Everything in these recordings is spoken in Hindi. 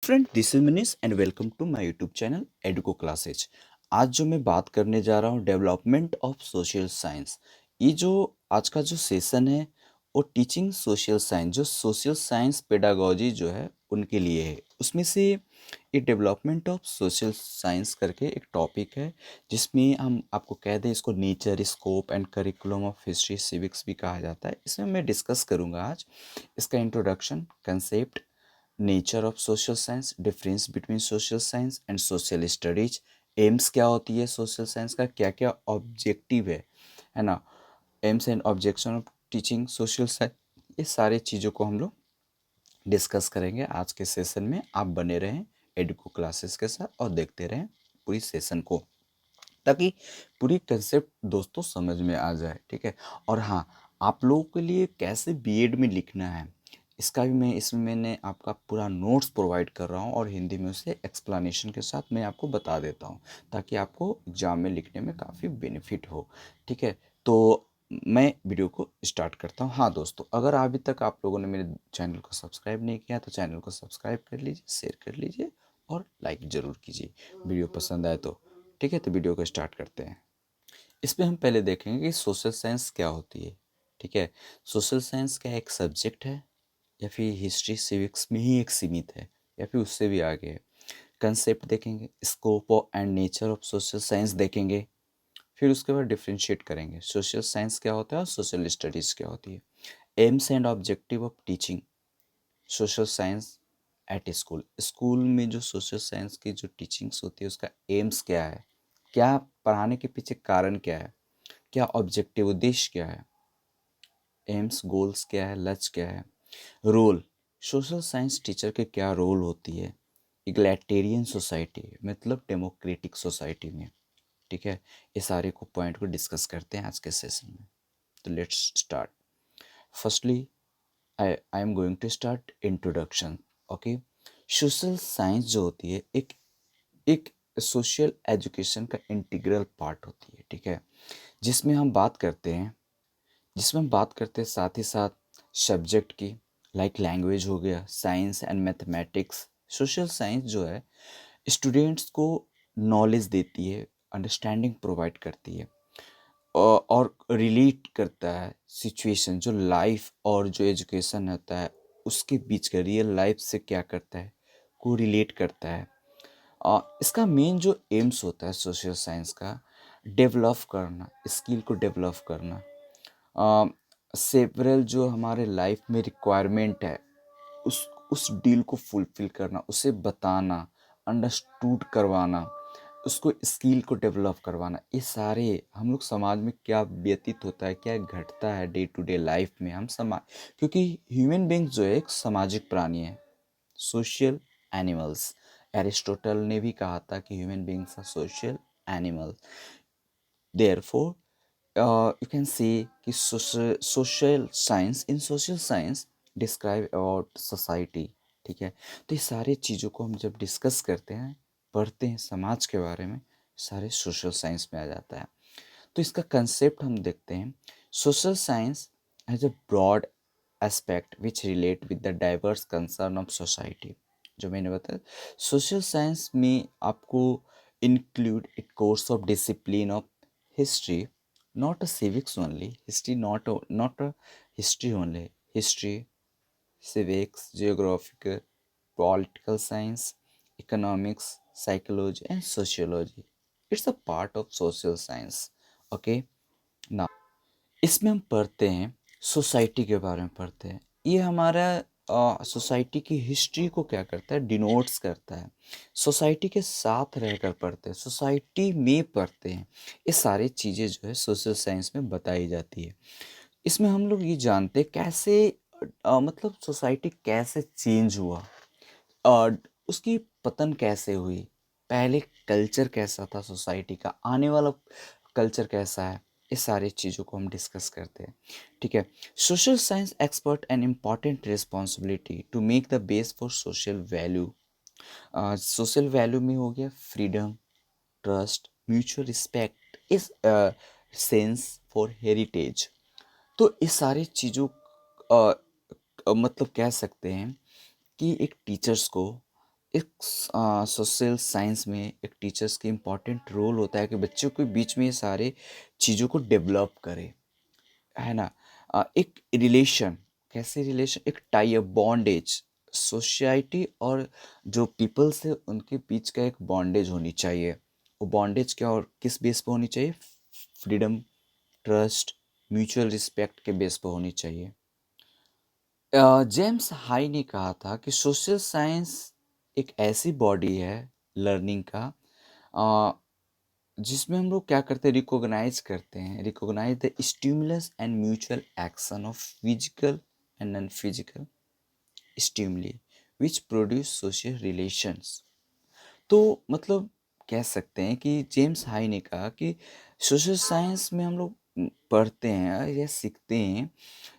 Friend, this is Manish and welcome to my YouTube channel Educo classes. आज जो मैं बात करने जा रहा हूँ डेवलपमेंट ऑफ सोशल साइंस। ये जो आज का जो सेशन है वो टीचिंग सोशल साइंस, जो सोशल साइंस पेडागोजी जो है उनके लिए है। उसमें से ये डेवलपमेंट ऑफ सोशल साइंस करके एक टॉपिक है, जिसमें हम आपको कह दें इसको nature, scope and curriculum of history civics भी कहा जाता है। इसमें मैं डिस्कस करूँगा आज इसका introduction, concept, nature of social science, difference between social science and social studies, AIIMS क्या होती है सोशल साइंस का, क्या क्या ऑब्जेक्टिव है ना, AIIMS and objection of teaching social science. ये सारे चीज़ों को हम लोग डिस्कस करेंगे आज के सेशन में। आप बने रहें एडुको क्लासेस के साथ और देखते रहें पूरी सेशन को, ताकि पूरी कंसेप्ट दोस्तों समझ में आ जाए। ठीक है। और हाँ, आप लोगों के लिए कैसे बीएड में लिखना है इसका भी मैं इसमें मैंने आपका पूरा नोट्स प्रोवाइड कर रहा हूँ, और हिंदी में उसे एक्सप्लेनेशन के साथ मैं आपको बता देता हूँ, ताकि आपको एग्ज़ाम में लिखने में काफ़ी बेनिफिट हो। ठीक है। तो मैं वीडियो को स्टार्ट करता हूँ। हाँ दोस्तों, अगर अभी तक आप लोगों ने मेरे चैनल को सब्सक्राइब नहीं किया तो चैनल को सब्सक्राइब कर लीजिए, शेयर कर लीजिए और लाइक ज़रूर कीजिए वीडियो पसंद आए तो। ठीक है, तो वीडियो को स्टार्ट करते हैं। इसमें हम पहले देखेंगे कि सोशल साइंस क्या होती है। ठीक है। सोशल साइंस क्या एक सब्जेक्ट है, या फिर हिस्ट्री सिविक्स में ही एक सीमित है, या फिर उससे भी आगे है। कंसेप्ट देखेंगे, scope and nature of social science देखेंगे, फिर उसके बाद डिफ्रेंशिएट करेंगे सोशल साइंस क्या होता है और सोशल स्टडीज़ क्या होती है। AIIMS and objective of teaching social science at school, school में जो सोशल साइंस की जो टीचिंग्स होती है उसका एम्स क्या है, क्या पढ़ाने के पीछे कारण क्या है, क्या ऑब्जेक्टिव उद्देश्य क्या है, एम्स गोल्स क्या है, लक्ष्य क्या है। रोल, सोशल साइंस टीचर के क्या रोल होती है इगलैटेरियन सोसाइटी, मतलब डेमोक्रेटिक सोसाइटी में। ठीक है। ये सारे को पॉइंट को डिस्कस करते हैं आज के सेशन में। तो let's start. Firstly I am going to start introduction. Okay. Social science जो होती है एक सोशल एजुकेशन का इंटीग्रल पार्ट होती है। ठीक है। जिसमें हम बात करते हैं जिसमें हम बात करते हैं साथ ही साथ सब्जेक्ट की, लाइक लैंग्वेज हो गया, science and mathematics. Social science जो है स्टूडेंट्स को नॉलेज देती है, अंडरस्टैंडिंग प्रोवाइड करती है, और रिलेट करता है सिचुएशन, जो लाइफ और जो एजुकेशन होता है उसके बीच का, रियल लाइफ से क्या करता है, को रिलेट करता है। इसका मेन जो एम्स होता है सोशल साइंस का, डेवलप करना, स्किल को डेवलप करना, सेवरल जो हमारे लाइफ में रिक्वायरमेंट है उस डील को फुलफिल करना, उसे बताना, अंडरस्टूड करवाना, उसको स्किल को डेवलप करवाना। ये सारे हम लोग समाज में क्या व्यतीत होता है, क्या घटता है डे टू डे लाइफ में, हम समाज, क्योंकि ह्यूमन बींग्स जो है एक सामाजिक प्राणी है, सोशल एनिमल्स। एरिस्टोटल ने भी कहा था कि human beings are social animal. Therefore you can see कि social science, in social science describe about society। ठीक है। तो ये सारे चीज़ों को हम जब डिस्कस करते हैं, पढ़ते हैं समाज के बारे में, सारे सोशल साइंस में आ जाता है। तो इसका कंसेप्ट हम देखते हैं। Social science has a broad aspect which relate with the diverse concern of society. जो मैंने बताया, सोशल साइंस में आपको include a course of discipline of history, not a civics only, history, not a history only, history, civics, geographical, political science, economics, psychology and sociology. It's a part of social science. Okay, now इसमें हम पढ़ते हैं सोसाइटी के बारे में पढ़ते हैं। ये हमारा सोसाइटी की हिस्ट्री को क्या करता है, डिनोट्स करता है। सोसाइटी के साथ रहकर पढ़ते हैं, सोसाइटी में पढ़ते हैं। ये सारी चीज़ें जो है सोशल साइंस में बताई जाती है। इसमें हम लोग ये जानते हैं कैसे मतलब सोसाइटी कैसे चेंज हुआ, और उसकी पतन कैसे हुई, पहले कल्चर कैसा था सोसाइटी का, आने वाला कल्चर कैसा है। इस सारी चीज़ों को हम डिस्कस करते हैं। ठीक है। Social science expert an important responsibility to make the base for social value. Social value में हो गया फ्रीडम, ट्रस्ट, म्यूचुअल रिस्पेक्ट, इस सेंस फॉर हेरिटेज। तो इस सारी चीज़ों मतलब कह सकते हैं कि एक टीचर्स को एक सोशल साइंस में एक टीचर्स की इम्पोर्टेंट रोल होता है कि बच्चों के बीच में ये सारे चीज़ों को डेवलप करे, है ना। एक रिलेशन, कैसे रिलेशन, एक टाई अप बॉन्डेज, सोसाइटी और जो पीपल्स है उनके बीच का एक बॉन्डेज होनी चाहिए। वो बॉन्डेज क्या और किस बेस पे होनी चाहिए? फ्रीडम, ट्रस्ट, म्यूचुअल रिस्पेक्ट के बेस पे होनी चाहिए। जेम्स हाई ने कहा था कि सोशल साइंस एक ऐसी बॉडी है लर्निंग का, अ, जिसमें हम लोग क्या करते हैं, recognise the stimulus and mutual action of physical and non physical stimuli which produce social relations. तो मतलब कह सकते हैं कि जेम्स हाई ने कहा कि सोशल साइंस में हम लोग पढ़ते हैं या सीखते हैं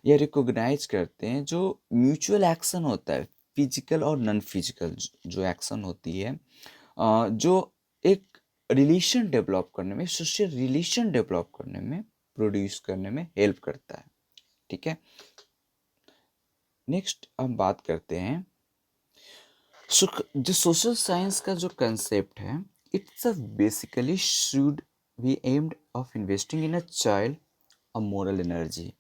या रिकॉग्नाइज करते हैं जो म्यूचुअल एक्शन होता है, फिजिकल और नॉन फिजिकल जो एक्शन होती है, जो एक रिलेशन डेवलप करने में, सोशल रिलेशन डेवलप करने में, प्रोड्यूस करने में हेल्प करता है। ठीक है, नेक्स्ट हम बात करते हैं जो सोशल साइंस का जो कंसेप्ट है, it's a basically should be aimed of investing in a child a moral energy.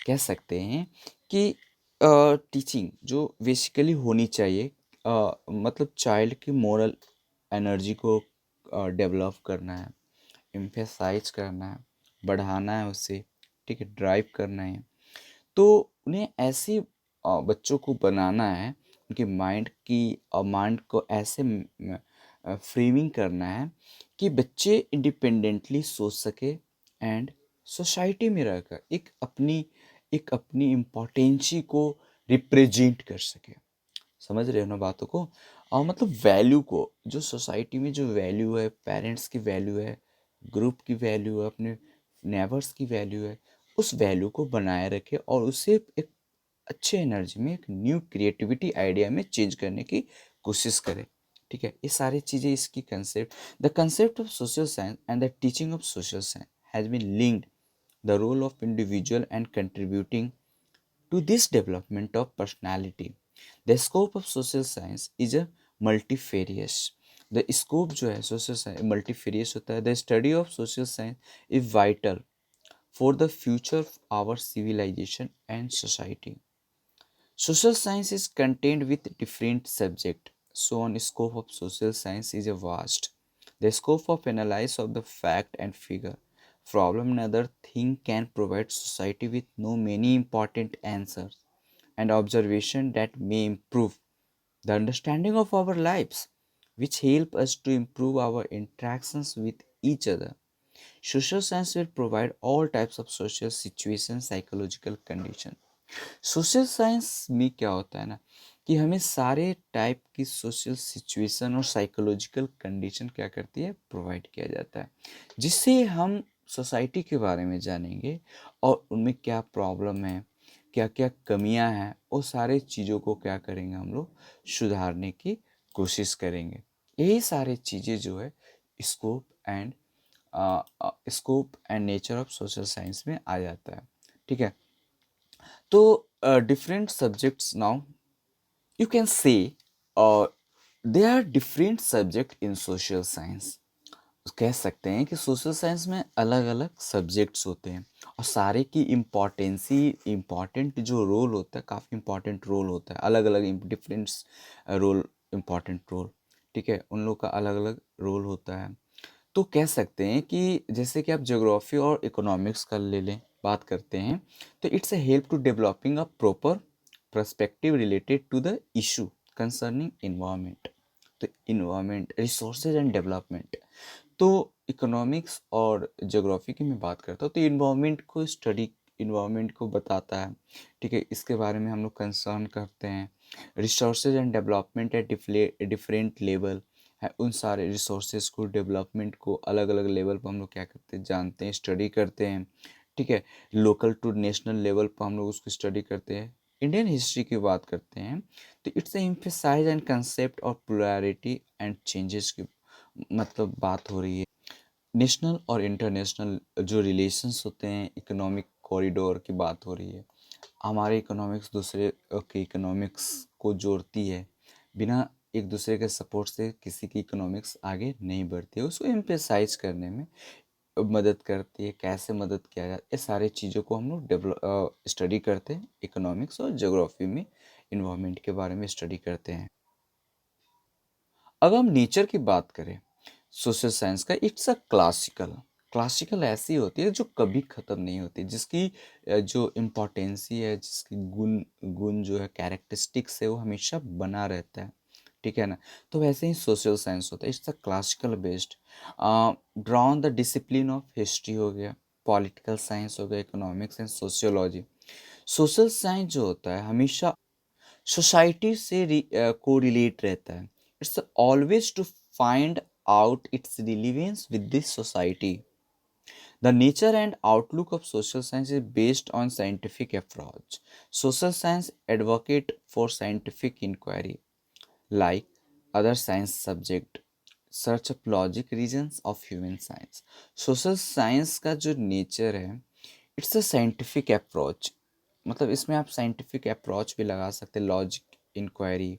कह सकते हैं कि टीचिंग जो बेसिकली होनी चाहिए, मतलब चाइल्ड की मोरल एनर्जी को डेवलप करना है, एम्फेसाइज करना है, बढ़ाना है उसे, ठीक है, ड्राइव करना है। तो उन्हें ऐसे बच्चों को बनाना है, उनके माइंड को ऐसे फ्रेमिंग करना है कि बच्चे इंडिपेंडेंटली सोच सके एंड सोसाइटी में रहकर एक अपनी इम्पोर्टेंसी को रिप्रेजेंट कर सके। समझ रहे हो ना बातों को? और मतलब वैल्यू को, जो सोसाइटी में जो वैल्यू है, पेरेंट्स की वैल्यू है, ग्रुप की वैल्यू है, अपने नेबर्स की वैल्यू है, उस वैल्यू को बनाए रखे और उसे एक अच्छे एनर्जी में, एक न्यू क्रिएटिविटी आइडिया में चेंज करने की कोशिश करे। ठीक है, ये सारी चीज़ें इसकी concept. The concept of social science and the teaching of social science has been linked the role of individual and contributing to this development of personality. The scope of social science is a multifarious. The scope जो है social science multifarious होता है. The study of social science is vital for the future of our civilization and society. Social science is contained with different subjects. So on scope of social science is a vast. The scope of analysis of the fact and figure, problem and other thing can provide society with no many important answers and observation that may improve the understanding of our lives, which help us to improve our interactions with each other. Social science will provide all types of social situations, psychological conditions. Social science में क्या होता है ना कि हमें सारे टाइप की सोशल सिचुएशन और साइकोलॉजिकल कंडीशन क्या करती है, प्रोवाइड किया जाता है, जिससे हम सोसाइटी के बारे में जानेंगे और उनमें क्या प्रॉब्लम है, क्या क्या कमियां हैं, वो सारे चीज़ों को क्या करेंगे हम लोग, सुधारने की कोशिश करेंगे। यही सारी चीज़ें जो है scope and nature of social science में आ जाता है। ठीक है, तो different subjects now you can say there are different subject in social science। कह सकते हैं कि सोशल साइंस में अलग अलग सब्जेक्ट्स होते हैं और सारे की इम्पॉर्टेंट जो रोल होता है, काफ़ी इम्पॉर्टेंट रोल होता है, अलग अलग डिफरेंट रोल, इम्पॉर्टेंट रोल। ठीक है, उन लोग का अलग अलग रोल होता है। तो कह सकते हैं कि जैसे कि आप ज्योग्राफी और इकोनॉमिक्स का ले लें, बात करते हैं, तो it's a help to developing a proper perspective related to the issue concerning environment. तो इन्वायरमेंट, रिसोर्सेज एंड डेवलपमेंट। तो इकोनॉमिक्स और ज्योग्राफी की मैं बात करता हूँ तो इन्वायरमेंट को बताता है। ठीक है, इसके बारे में हम लोग कंसर्न करते हैं। Resources and development at different level है, उन सारे रिसोर्सेज को, डेवलपमेंट को अलग अलग लेवल पर हम लोग क्या करते हैं, जानते हैं, स्टडी करते हैं। ठीक है, लोकल टू नेशनल लेवल पर हम लोग उसको स्टडी करते हैं। इंडियन हिस्ट्री की बात करते हैं तो it's emphasise and concept of plurality and changes की मतलब बात हो रही है। नेशनल और इंटरनेशनल जो रिलेशंस होते हैं, इकोनॉमिक कॉरिडोर की बात हो रही है। हमारे इकोनॉमिक्स दूसरे के इकोनॉमिक्स को जोड़ती है। बिना एक दूसरे के सपोर्ट से किसी की इकोनॉमिक्स आगे नहीं बढ़ती है, उसको एम्फेसाइज करने में मदद करती है। कैसे मदद किया जाए, ये सारी चीज़ों को हम लोग स्टडी करते हैं इकोनॉमिक्स और ज्योग्राफी में, इन्वायरमेंट के बारे में स्टडी करते हैं। अब हम नेचर की बात करें सोशल साइंस का, इट्स अ क्लासिकल। क्लासिकल ऐसी होती है जो कभी ख़त्म नहीं होती, जिसकी जो इम्पोर्टेंसी है, जिसकी गुण गुण जो है, कैरेक्टरिस्टिक्स है, वो हमेशा बना रहता है। ठीक है ना। तो वैसे ही सोशल साइंस होता है, it's a classical based, drawn the discipline of history हो गया, पॉलिटिकल साइंस हो गया, economics and sociology. Social science जो होता है हमेशा सोसाइटी से कोरिलेट रहता है। It's always to find out its relevance with this society. The nature and outlook of social science is based on scientific approach. Social science advocate for scientific inquiry like other science subject, search of logic reasons of human science। Social science का जो नेचर है, इट्स अ साइंटिफिक अप्रोच, मतलब इसमें आप साइंटिफिक अप्रोच भी लगा सकते हैं, लॉजिक इंक्वायरी,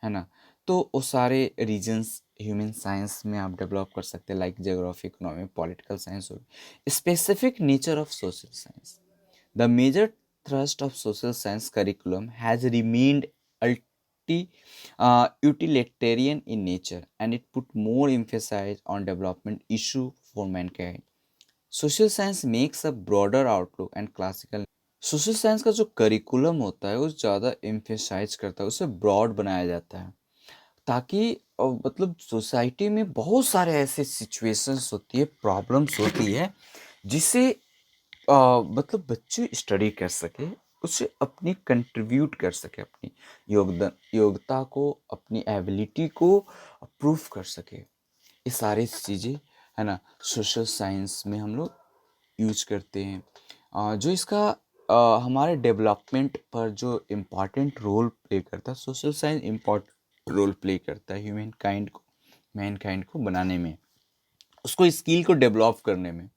है ना। तो वो सारे रीजन्स ह्यूमन साइंस में आप डेवलप कर सकते हैं, like geography, economy, political science हो गई। Specific nature of social science, the major thrust of social science curriculum has remained utilitarian in nature, and it put more emphasis on development issue for mankind. Social science makes a broader outlook and classical। Social science का जो करिकुलम होता है वो ज़्यादा एम्फेसाइज करता है, उसे ब्रॉड बनाया जाता है, ताकि मतलब सोसाइटी में बहुत सारे ऐसे सिचुएशंस होती है, प्रॉब्लम्स होती है, जिसे मतलब बच्चे स्टडी कर सके, उसे अपनी कंट्रीब्यूट कर सके, अपनी योग्यता को, अपनी एबिलिटी को प्रूफ कर सके। ये सारी चीज़ें, है ना, सोशल साइंस में हम लोग यूज करते हैं। जो इसका हमारे डेवलपमेंट पर जो इम्पॉर्टेंट रोल प्ले करता है, social science important role play करता है ह्यूमन काइंड को, मैन काइंड को बनाने में, उसको स्किल को डेवलप करने में।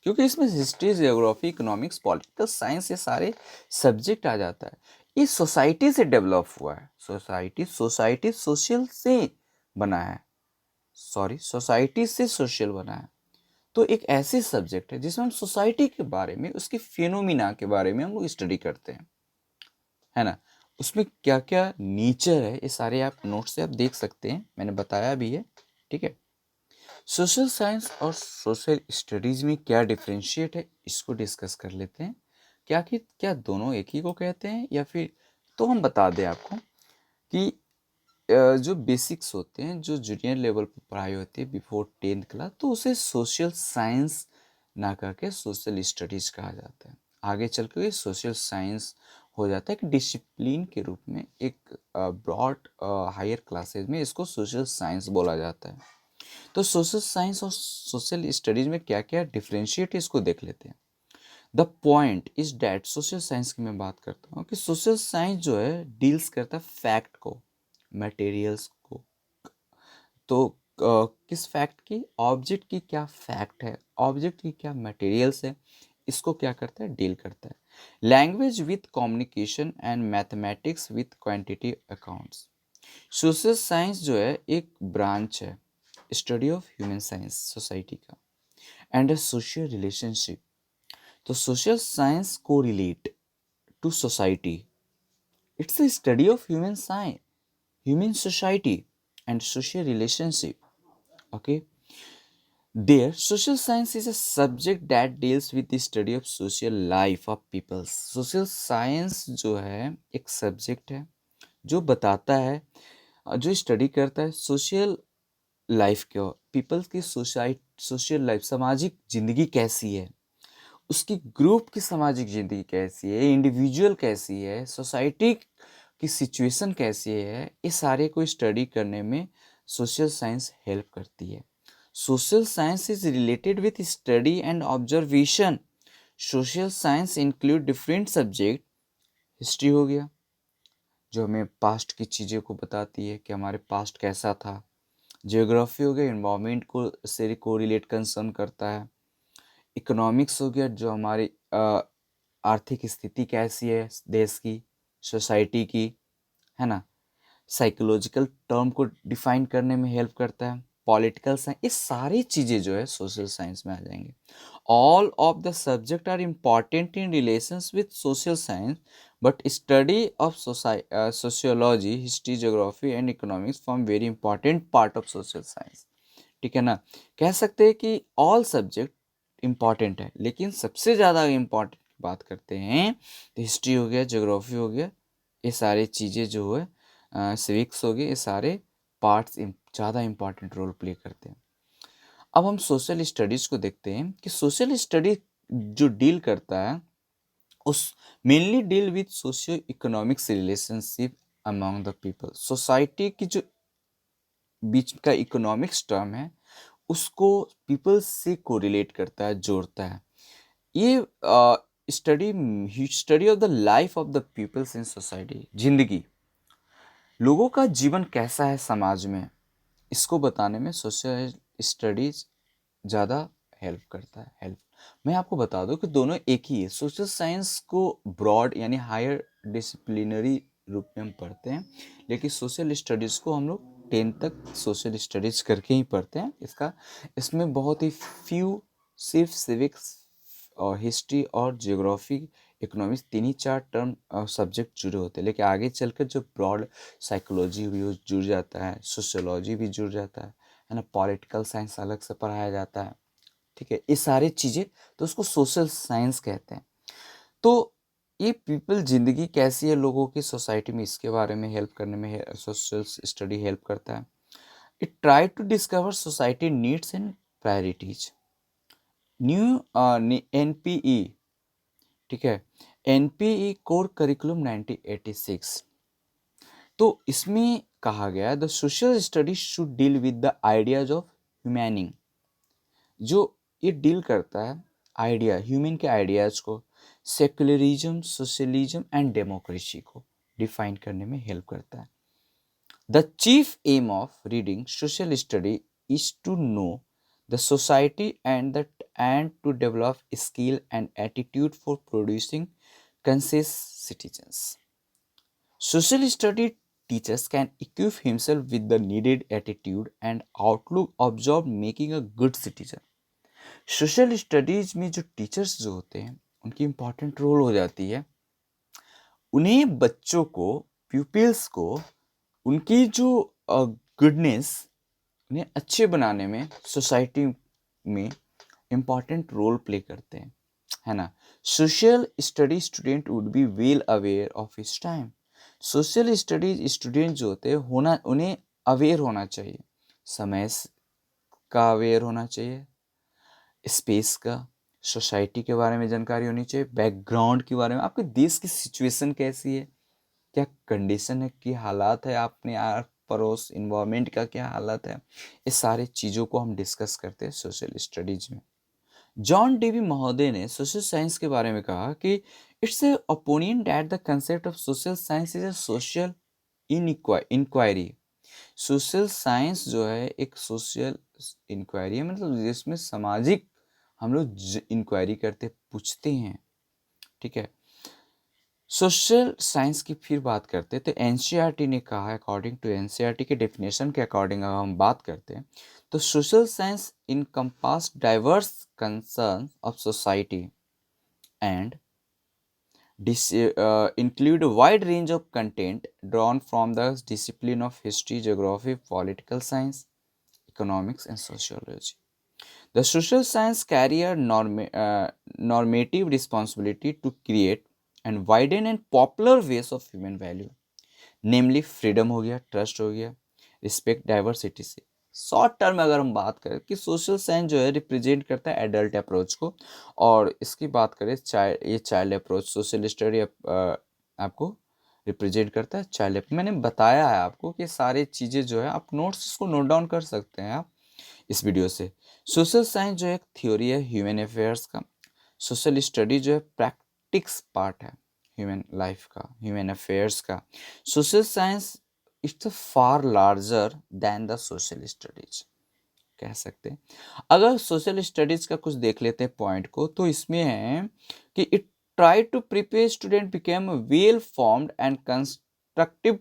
क्योंकि इसमें history, geography, economics, political science, ये सारे सब्जेक्ट आ जाता है। ये सोसाइटी से डेवलप हुआ है। सोसाइटी सोसाइटी सोशल से बना है, सॉरी, सोसाइटी से सोशल बना है। तो एक ऐसे सब्जेक्ट है जिसमें हम सोसाइटी के बारे में, उसके फिनोमिना के बारे में हम लोग स्टडी करते हैं, है ना। उसमें क्या क्या नेचर है, ये सारे आप नोट से आप देख सकते हैं, मैंने बताया भी है। ठीक है। सोशल साइंस और सोशल स्टडीज़ में क्या डिफरेंशिएट है, इसको डिस्कस कर लेते हैं। क्या दोनों एक ही को कहते हैं या फिर, तो हम बता दें आपको कि जो बेसिक्स होते हैं, जो जूनियर लेवल पर पढ़ाई होती है बिफोर 10th क्लास, तो उसे सोशल साइंस ना कह के सोशल स्टडीज़ कहा जाता है। आगे चल के ये सोशल साइंस हो जाता है कि डिसिप्लिन के रूप में, एक ब्रॉड हायर क्लासेज में इसको सोशल साइंस बोला जाता है। तो सोशल साइंस और सोशल स्टडीज में क्या क्या डिफरेंशिएट है, इसको देख लेते हैं। The point is that, social science की मैं बात करता हूँ कि सोशल साइंस जो है डील्स करता है फैक्ट को, मटेरियल्स को। तो किस फैक्ट की, ऑब्जेक्ट की क्या फैक्ट है, ऑब्जेक्ट की क्या मटेरियल्स है, इसको क्या करता है, डील करता है। Language with communication and mathematics with quantity accounts. Social science जो है एक ब्रांच है, study of human science, society का, एंड अ सोशल रिलेशनशिप। तो सोशल साइंस को relate to society, it's a study of human science, human society and social relationship. Okay, there social science is a subject that deals with the study of social life of people। social science जो है एक सब्जेक्ट है जो बताता है, जो स्टडी करता है सोशल लाइफ के, पीपल्स की सोशल लाइफ, सामाजिक जिंदगी कैसी है, उसकी ग्रुप की सामाजिक जिंदगी कैसी है, इंडिविजुअल कैसी है, सोसाइटी की सिचुएशन कैसी है, ये सारे को स्टडी करने में सोशल साइंस हेल्प करती है। Social science is related with study and observation. Social science include different subject. History हो गया जो हमें पास्ट की चीज़ों को बताती है कि हमारे पास्ट कैसा था। जियोग्राफी हो गया, इन्वायरमेंट को से कोरिलेट कंसर्न करता है। इकोनॉमिक्स हो गया जो हमारी आर्थिक स्थिति कैसी है देश की, सोसाइटी की, है ना। साइकोलॉजिकल टर्म को डिफाइन करने में हेल्प करता है, पॉलिटिकल साइंस, ये सारी चीज़ें जो है सोशल साइंस में आ जाएंगे। All of the subject are important in relations with social science, but study of sociology, history, geography and economics form very important part of social science. ठीक है ना। कह सकते हैं कि ऑल सब्जेक्ट इम्पॉर्टेंट है, लेकिन सबसे ज़्यादा इम्पॉर्टेंट बात करते हैं तो हिस्ट्री हो गया, ज्योग्राफी हो गया, ये सारी चीज़ें जो है, सिविक्स हो गए, ये सारे पार्ट्स ज़्यादा इम्पॉर्टेंट रोल प्ले करते हैं। अब हम सोशल स्टडीज़ को देखते हैं कि सोशल स्टडी जो डील करता है उस mainly deal with socio economics relationship among the people. Society की जो बीच का इकोनॉमिक्स टर्म है उसको पीपल्स से कोरिलेट करता है, जोड़ता है। ये study of the life of the peoples in society, जिंदगी, लोगों का जीवन कैसा है समाज में, इसको बताने में सोशल स्टडीज ज़्यादा हेल्प करता है। हेल्प, मैं आपको बता दूं कि दोनों एक ही है। सोशल साइंस को ब्रॉड यानी हायर डिसिप्लिनरी रूप में हम पढ़ते हैं, लेकिन सोशल स्टडीज़ को हम लोग 10 तक सोशल स्टडीज़ करके ही पढ़ते हैं। इसमें बहुत ही फ्यू, सिर्फ सिविक्स और हिस्ट्री और जियोग्राफी, इकोनॉमिक्स, 3 ही 4 टर्म सब्जेक्ट जुड़े होते हैं, लेकिन आगे चलकर जो ब्रॉड साइकोलॉजी भी जुड़ जाता है, सोशियोलॉजी भी जुड़ जाता है ना, पॉलिटिकल साइंस अलग से पढ़ाया जाता है। ठीक है, ये सारी चीज़ें तो उसको सोशल साइंस कहते हैं। तो ये पीपल, जिंदगी कैसी है लोगों की सोसाइटी में, इसके बारे में हेल्प करने में सोशल स्टडी हेल्प करता है। It try to discover society needs and priorities. New NPE, ठीक है, एनपीई कोर करिकुलम 1986, तो इसमें कहा गया the social study should deal with the ideas of ह्यूमैनिंग। जो ये डील करता है आइडिया, ह्यूमन के आइडियाज को, सेक्युलरिज्म, सोशलिज्म एंड डेमोक्रेसी को डिफाइन करने में हेल्प करता है। The chief aim of reading social study is to know the society and to develop skill and attitude for producing conscious citizens. Social study teachers can equip himself with the needed attitude and outlook absorbed making a good citizen. Social studies में जो टीचर्स जो होते हैं उनकी इम्पॉर्टेंट रोल हो जाती है, उन्हें बच्चों को, प्यूपिल्स को, उनकी जो गुडनेस, उन्हें अच्छे बनाने में सोसाइटी में इम्पॉर्टेंट रोल प्ले करते हैं, है ना। Social study student would be well aware of his time. Social studies student जो होते हैं उन्हें अवेयर होना चाहिए, समय का अवेयर होना चाहिए, स्पेस का, सोसाइटी के बारे में जानकारी होनी चाहिए, बैकग्राउंड के बारे में, आपके देश की सिचुएशन कैसी है, क्या कंडीशन है, की हालात है, अपने आस पड़ोस इन्वायरमेंट का क्या हालत है, इस सारी चीज़ों को हम डिस्कस करते हैं सोशल स्टडीज में। जॉन डेवी महोदय ने सोशल साइंस के बारे में कहा कि it's a opinion that the concept of social science is a social inquiry. Social science जो है एक सोशल इंक्वायरी है, मतलब जिसमें सामाजिक हम लोग इंक्वायरी करते, पूछते हैं। ठीक है, सोशल साइंस की फिर बात करते हैं तो एनसीईआरटी ने कहा है, अकॉर्डिंग टू एनसीईआरटी के डेफिनेशन के अकॉर्डिंग अगर हम बात करते हैं तो social science encompass diverse concern of society and include a wide range of content drawn from the discipline of history, geography, political science, economics, and sociology. The social science carry a normative responsibility to create and widen and popular ways of human value, namely freedom हो गया, trust हो गया, respect, diversity से। शॉर्ट टर्म में अगर हम बात करें कि सोशल साइंस जो है रिप्रेजेंट करता है एडल्ट अप्रोच को, और इसकी बात करें चाइल्ड अप्रोच, सोशल स्टडी आपको रिप्रेजेंट करता है चाइल्ड। मैंने बताया है आपको कि सारी चीज़ें जो है आप नोट्स इसको नोट डाउन कर सकते हैं आप इस वीडियो से। सोशल साइंस जो एक थ्योरी है ह्यूमन अफेयर्स का, सोशल स्टडी जो है प्रैक्टिक्स पार्ट है ह्यूमन लाइफ का, ह्यूमन अफेयर्स का। Social science it's far larger than the social studies, कह सकते हैं। अगर सोशल स्टडीज का कुछ देख लेते हैं पॉइंट को, तो इसमें है कि it try to prepare student became well formed and constructive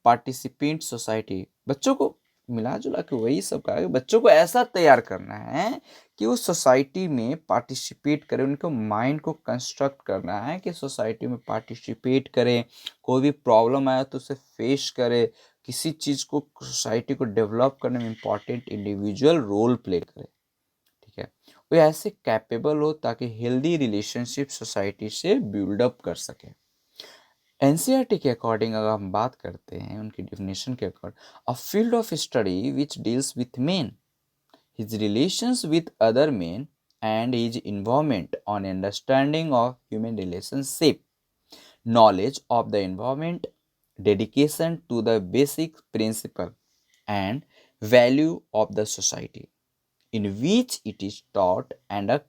participant society, बच्चों को मिला जुला के वही सब कहा कि बच्चों को ऐसा तैयार करना है कि वो सोसाइटी में पार्टिसिपेट करें, उनको माइंड को कंस्ट्रक्ट करना है कि सोसाइटी में पार्टिसिपेट करें, कोई भी प्रॉब्लम आया तो उसे फेस करे, किसी चीज़ को सोसाइटी को डेवलप करने में इम्पॉर्टेंट इंडिविजुअल रोल प्ले करे। ठीक है, वो ऐसे कैपेबल हो ताकि हेल्दी रिलेशनशिप सोसाइटी से बिल्डअप कर सके। एनसीईआरटी के अकॉर्डिंग अगर हम बात करते हैं, उनकी डेफिनेशन के according, a field of study which deals with main, his relations with other men, and his involvement on understanding of human relationship, knowledge of the environment, dedication to the basic principle and value of the society in which it is taught, and a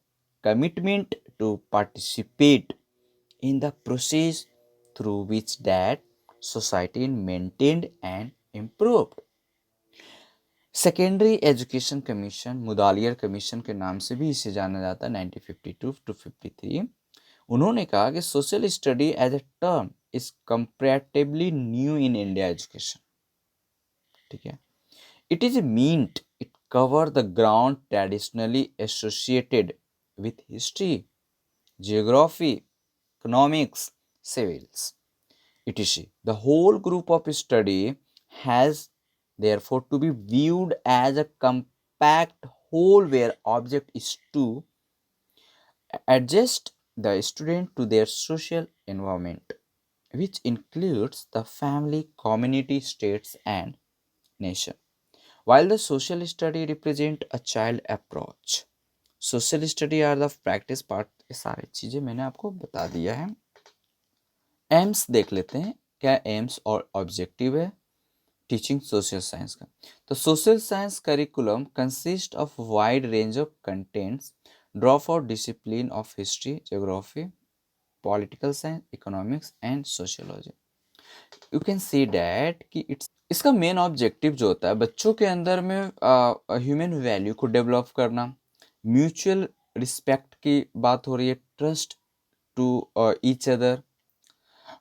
commitment to participate in the process through which that society is maintained and improved. Secondary education commission, Mudaliar commission के नाम से भी इसे जाना जाता है, 1952 टू 53, उन्होंने कहा कि social study as a term is comparatively new in India education. ठीक है, it is meant it cover the ground traditionally associated with history, geography, economics, civics, etc. The whole group of study has therefore to be viewed as a compact whole where object is to adjust the student to their social environment, which includes the family, community, states and nation. While the social study represent a child approach, social study are the practice part। ये सारी चीज़ें मैंने आपको बता दिया है। एम्स देख लेते हैं, क्या एम्स और ऑब्जेक्टिव है टीचिंग सोशल साइंस का। तो social science curriculum consist of wide range of contents draw for discipline of history, geography, political science, economics and sociology. You can see that कि इसका मेन ऑब्जेक्टिव जो होता है बच्चों के अंदर में ह्यूमन वैल्यू को डेवलप करना, म्यूचुअल रिस्पेक्ट की बात हो रही है, trust to each other,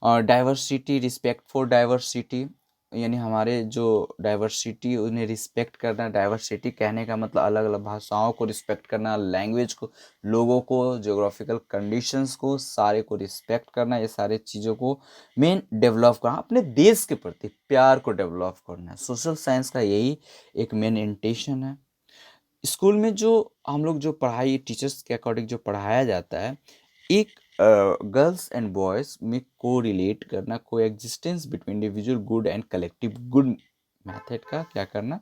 diversity, respect for diversity, यानी हमारे जो डाइवर्सिटी उन्हें रिस्पेक्ट करना। डाइवर्सिटी कहने का मतलब अलग अलग भाषाओं को रिस्पेक्ट करना, लैंग्वेज को, लोगों को, जोग्राफिकल कंडीशंस को, सारे को रिस्पेक्ट करना। ये सारे चीज़ों को मेन डेवलप करना, अपने देश के प्रति प्यार को डेवलप करना है। सोशल साइंस का यही एक मेन इंटेंशन है। स्कूल में जो हम लोग जो पढ़ाई टीचर्स के अकॉर्डिंग जो पढ़ाया जाता है, एक गर्ल्स एंड बॉयज़ में को रिलेट करना, को existence between individual good and collective good method का क्या करना,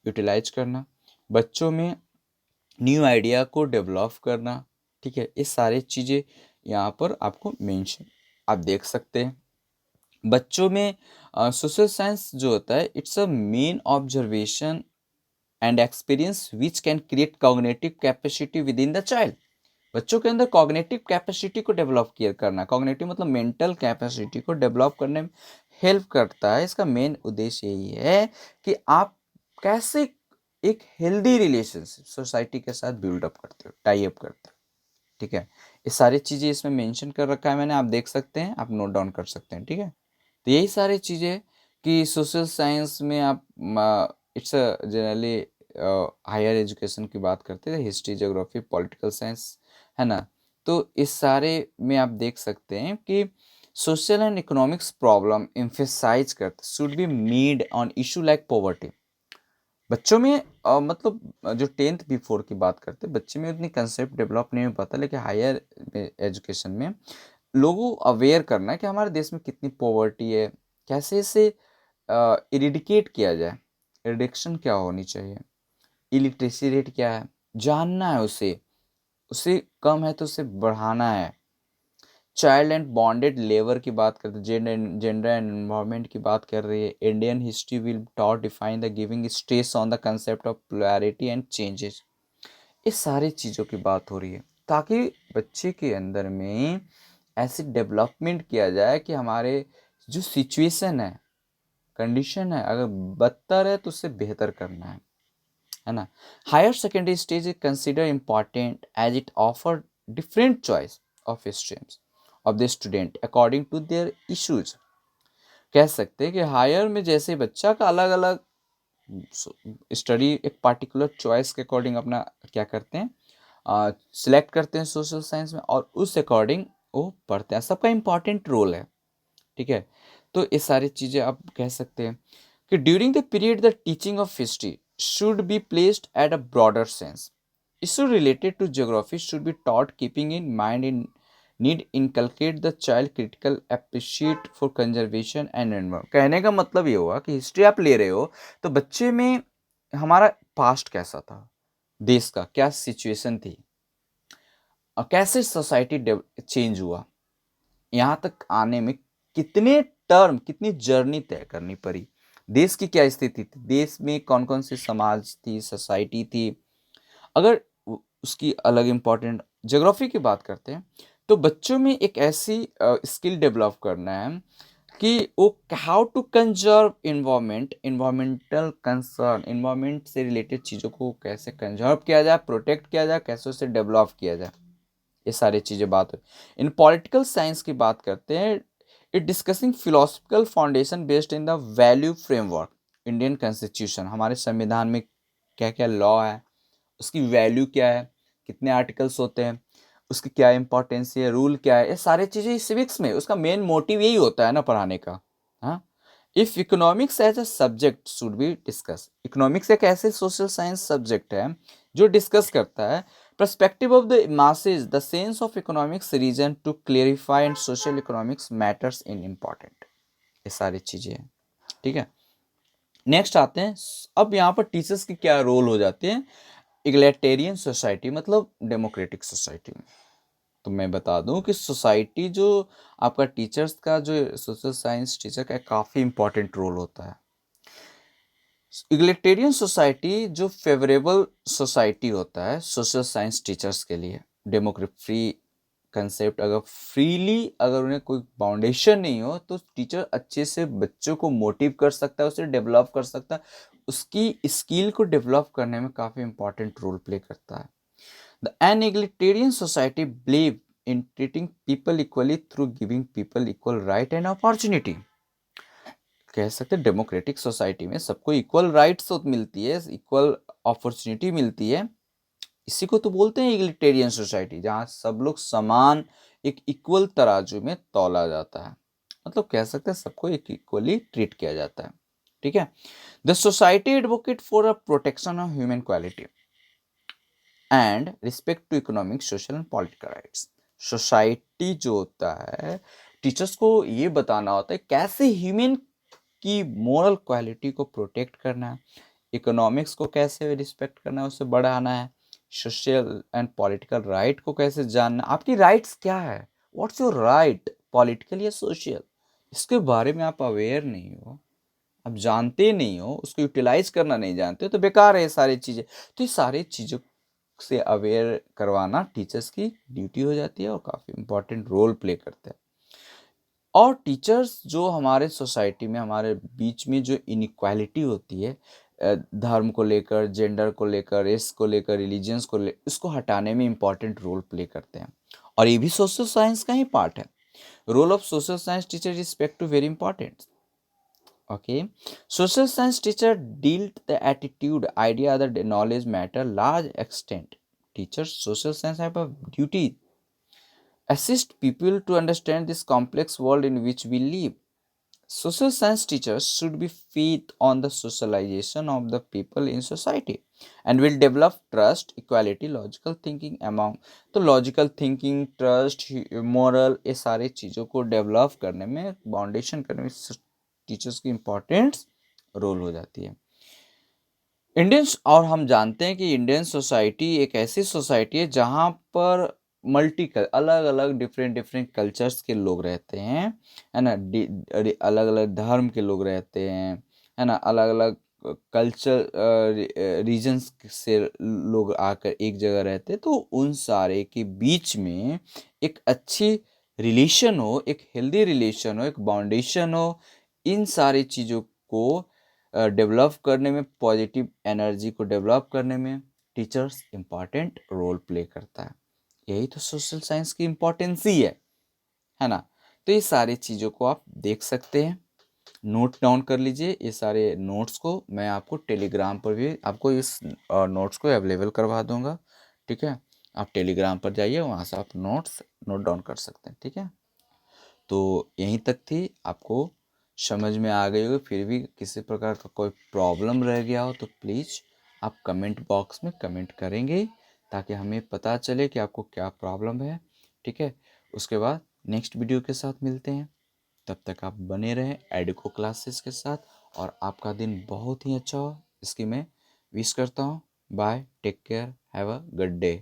यूटिलाइज करना, बच्चों में न्यू आइडिया को डेवलप करना। ठीक है, ये सारे चीज़ें यहाँ पर आपको मेंशन आप देख सकते हैं। बच्चों में सोशल साइंस जो होता है, it's a main observation and experience which can create cognitive capacity with in the child. बच्चों के अंदर कॉग्निटिव कैपेसिटी को डेवलप करना, कॉग्निटिव मतलब मेंटल कैपेसिटी को डेवलप करने में हेल्प करता है। इसका मेन उद्देश्य यही है कि आप कैसे एक हेल्दी रिलेशनशिप सोसाइटी के साथ बिल्डअप करते हो, टाई अप करते हो। ठीक है, ये सारी चीज़ें इसमें मेंशन कर रखा है मैंने, आप देख सकते हैं, आप नोट डाउन कर सकते हैं। ठीक है, तो यही सारी चीज़ें कि सोशल साइंस में आप इट्स जनरली हायर एजुकेशन की बात करते हैं, हिस्ट्री, ज्योग्राफी, पॉलिटिकल साइंस, है ना। तो इस सारे में आप देख सकते हैं कि social and economics problem emphasise करते should be made on issue like poverty. बच्चों में मतलब जो 10th बिफोर की बात करते हैं, बच्चे में उतनी कंसेप्ट डेवलप नहीं हो पाता, लेकिन हायर एजुकेशन में लोगों अवेयर करना है कि हमारे देश में कितनी पॉवर्टी है, कैसे इसे इरिडिकेट किया जाए, इरिडिक्शन क्या होनी चाहिए, इलिटरेसी रेट क्या है, जानना है उसे, उसे कम है तो उसे बढ़ाना है। चाइल्ड एंड बॉन्डेड लेबर की बात करते हैं, जेंडर एंड एनवायरनमेंट की बात कर रही है। Indian history will taught define the giving stress on the concept of polarity and changes. इस सारी चीज़ों की बात हो रही है ताकि बच्चे के अंदर में ऐसी डेवलपमेंट किया जाए कि हमारे जो सिचुएशन है, कंडीशन है, अगर बदतर है तो उससे बेहतर करना है ना। Higher secondary stage is consider important as it offer different choice of streams of the student according to their issues, कह सकते हैं कि हायर में जैसे बच्चा का अलग अलग स्टडी एक पार्टिकुलर चॉइस के अकॉर्डिंग अपना क्या करते हैं, सिलेक्ट करते हैं सोशल साइंस में, और उस अकॉर्डिंग वो पढ़ते हैं। सबका इम्पॉर्टेंट रोल है, ठीक है। तो ये सारी चीज़ें आप कह सकते हैं कि during the period the teaching of history should be placed at a broader sense. Issue related to geography should be taught keeping in mind in need inculcate the child critical appreciate for conservation and environment. कहने का मतलब ये हुआ कि हिस्ट्री आप ले रहे हो तो बच्चे में हमारा पास्ट कैसा था, देश का क्या सिचुएशन थी, और कैसे सोसाइटी चेंज हुआ, यहाँ तक आने में कितने टर्म कितनी जर्नी तय करनी पड़ी, देश की क्या स्थिति थी, देश में कौन कौन सी समाज थी, सोसाइटी थी। अगर उसकी अलग इम्पोर्टेंट ज्योग्राफी की बात करते हैं तो बच्चों में एक ऐसी स्किल डेवलप करना है कि वो how to conserve environment, environmental concern, environment से रिलेटेड चीज़ों को कैसे कंजर्व किया जाए, प्रोटेक्ट किया जाए, कैसे उसे डेवलप किया जाए, ये सारी चीज़ें बात है। इन पॉलिटिकल साइंस की बात करते हैं, it discussing philosophical foundation based in the value framework. Indian constitution, हमारे संविधान में क्या क्या लॉ है, उसकी वैल्यू क्या है, कितने आर्टिकल्स होते हैं, उसकी क्या इंपॉर्टेंस है, रूल क्या है, ये सारी चीज़ें सिविक्स में उसका मेन मोटिव यही होता है ना, पढ़ाने का। हाँ, if economics as a subject should be discuss. Economics एक ऐसे सोशल साइंस सब्जेक्ट है जो डिस्कस करता है perspective of the masses, the sense of economics reason to clarify and social economics matters in important। ये सारी चीजें हैं, ठीक है। नेक्स्ट आते हैं, अब यहाँ पर टीचर्स की क्या रोल हो जाते हैं इगलिटरियन सोसाइटी मतलब डेमोक्रेटिक सोसाइटी में। तो मैं बता दूं कि सोसाइटी जो आपका टीचर्स का जो सोशल साइंस टीचर का काफ़ी इंपॉर्टेंट रोल होता है। इगलिटेरियन सोसाइटी जो फेवरेबल सोसाइटी होता है सोशल साइंस टीचर्स के लिए, डेमोक्रेट फ्री कंसेप्ट, अगर फ्रीली अगर उन्हें कोई बाउंडेशन नहीं हो तो टीचर अच्छे से बच्चों को मोटिव कर सकता है, उसे डेवलप कर सकता है, उसकी स्किल को डेवलप करने में काफ़ी इंपॉर्टेंट रोल प्ले करता है। The an egalitarian society believe in treating people equally through giving people equal right and opportunity. कह सकते हैं डेमोक्रेटिक सोसाइटी में सबको इक्वल राइट्स मिलती है, इक्वल अपॉर्चुनिटी मिलती है। इसी को तो बोलते हैं इगलिटेरियन सोसाइटी, जहाँ सब लोग समान एक इक्वल तराजू में तौला जाता है, मतलब कह सकते हैं सबको एक इक्वली ट्रीट किया जाता है, ठीक है। The society advocate for a protection of human quality and respect to economic social and political rights. Society जो होता है टीचर्स को ये बताना होता है कैसे ह्यूमन की मोरल क्वालिटी को प्रोटेक्ट करना है, इकोनॉमिक्स को कैसे रिस्पेक्ट करना है, उसे बढ़ाना है, सोशल एंड पॉलिटिकल राइट को कैसे जानना, आपकी राइट्स क्या है, व्हाट्स योर राइट पॉलिटिकल या सोशल, इसके बारे में आप अवेयर नहीं हो, आप जानते नहीं हो, उसको यूटिलाइज करना नहीं जानते हो तो बेकार है ये सारी चीज़ें। तो ये सारी चीज़ों से अवेयर करवाना टीचर्स की ड्यूटी हो जाती है और काफ़ी इंपॉर्टेंट रोल प्ले करते हैं। और टीचर्स जो हमारे सोसाइटी में हमारे बीच में जो इनइक्वालिटी होती है धर्म को लेकर, जेंडर को लेकर, रेस को लेकर, रिलीजियंस को ले, इसको हटाने में इम्पॉर्टेंट रोल प्ले करते हैं, और ये भी सोशल साइंस का ही पार्ट है। Role of social science teacher respect to very important. Okay, social science teacher dealt the attitude idea that the knowledge matter large extent. Teachers social science have a duty assist people to understand this complex world in which we live. Social science teachers should be feed on the socialization of the people in society and will develop trust, equality, logical thinking among। तो लॉजिकल थिंकिंग, ट्रस्ट, मोरल, ये सारी चीज़ों को डेवलप करने में, बाउंडेशन करने में टीचर्स की इम्पोर्टेंस रोल हो जाती है। इंडियंस, और हम जानते हैं कि इंडियन सोसाइटी एक ऐसी सोसाइटी है जहाँ पर मल्टी अलग अलग डिफरेंट डिफरेंट कल्चर्स के लोग रहते हैं, है ना, अलग अलग धर्म के लोग रहते हैं, है ना, अलग अलग कल्चर रीजन्स से लोग आकर एक जगह रहते हैं। तो उन सारे के बीच में एक अच्छी रिलेशन हो, एक हेल्दी रिलेशन हो, एक बाउंडेशन हो, इन सारी चीज़ों को डेवलप करने में, पॉजिटिव एनर्जी को डेवलप करने में टीचर्स इम्पॉर्टेंट रोल प्ले करता है। यही तो सोशल साइंस की इम्पोर्टेंस ही है ना। तो ये सारी चीज़ों को आप देख सकते हैं। नोट डाउन कर लीजिए ये सारे नोट्स को। मैं आपको टेलीग्राम पर भी आपको इस नोट्स को अवेलेबल करवा दूंगा, ठीक है। आप टेलीग्राम पर जाइए, वहाँ से आप नोट्स नोट डाउन कर सकते हैं, ठीक है। तो यहीं तक थी, आपको समझ में आ गई होगी। फिर भी किसी प्रकार का कोई प्रॉब्लम रह गया हो तो प्लीज़ आप कमेंट बॉक्स में कमेंट करेंगे, ताकि हमें पता चले कि आपको क्या प्रॉब्लम है, ठीक है। उसके बाद नेक्स्ट वीडियो के साथ मिलते हैं। तब तक आप बने रहें एडुको क्लासेस के साथ, और आपका दिन बहुत ही अच्छा हो इसकी मैं विश करता हूँ। Bye, take care, have a good day.